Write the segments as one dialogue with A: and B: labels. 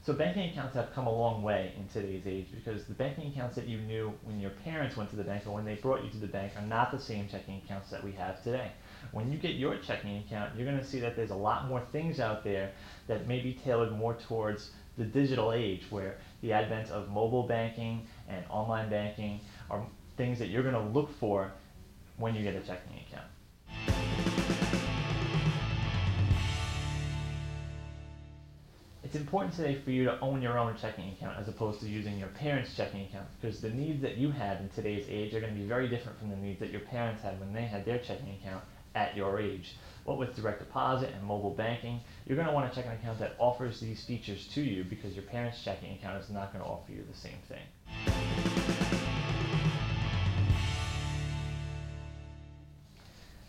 A: So banking accounts have come a long way in today's age because the banking accounts that you knew when your parents went to the bank or when they brought you to the bank are not the same checking accounts that we have today. When you get your checking account, you're going to see that there's a lot more things out there that may be tailored more towards the digital age, where the advent of mobile banking and online banking are things that you're going to look for when you get a checking account. It's important today for you to own your own checking account as opposed to using your parents' checking account, because the needs that you have in today's age are going to be very different from the needs that your parents had when they had their checking account at your age. What with direct deposit and mobile banking, you're going to want a checking account that offers these features to you because your parents' checking account is not going to offer you the same thing.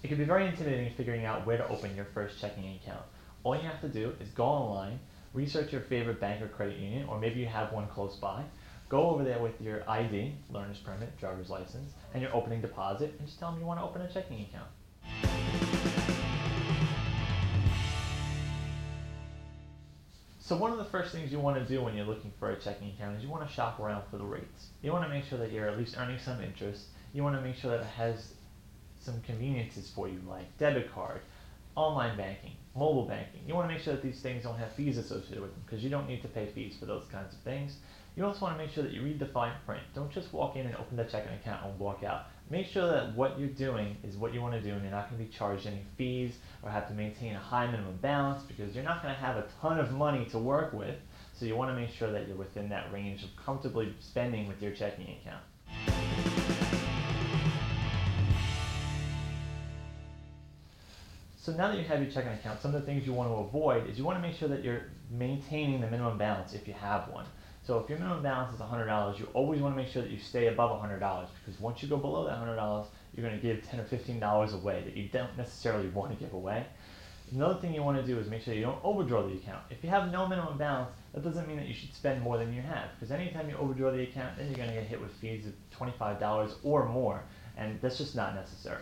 A: It can be very intimidating figuring out where to open your first checking account. All you have to do is go online, research your favorite bank or credit union, or maybe you have one close by. Go over there with your ID, learner's permit, driver's license, and your opening deposit, and just tell them you want to open a checking account. So one of the first things you want to do when you're looking for a checking account is you want to shop around for the rates. You want to make sure that you're at least earning some interest. You want to make sure that it has some conveniences for you, like debit card, online banking, mobile banking. You want to make sure that these things don't have fees associated with them, because you don't need to pay fees for those kinds of things. You also want to make sure that you read the fine print. Don't just walk in and open the checking account and walk out. Make sure that what you're doing is what you want to do and you're not going to be charged any fees or have to maintain a high minimum balance, because you're not going to have a ton of money to work with. So you want to make sure that you're within that range of comfortably spending with your checking account. So now that you have your checking account, some of the things you want to avoid is you want to make sure that you're maintaining the minimum balance if you have one. So if your minimum balance is $100, you always want to make sure that you stay above $100, because once you go below that $100, you're going to give $10 or $15 away that you don't necessarily want to give away. Another thing you want to do is make sure you don't overdraw the account. If you have no minimum balance, that doesn't mean that you should spend more than you have, because anytime you overdraw the account, then you're going to get hit with fees of $25 or more, and that's just not necessary.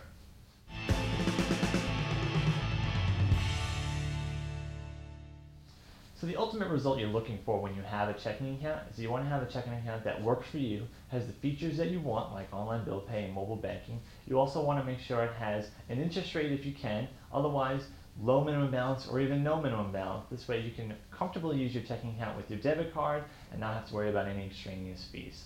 A: So the ultimate result you're looking for when you have a checking account is you want to have a checking account that works for you, has the features that you want, like online bill pay and mobile banking. You also want to make sure it has an interest rate if you can, otherwise low minimum balance or even no minimum balance. This way you can comfortably use your checking account with your debit card and not have to worry about any extraneous fees.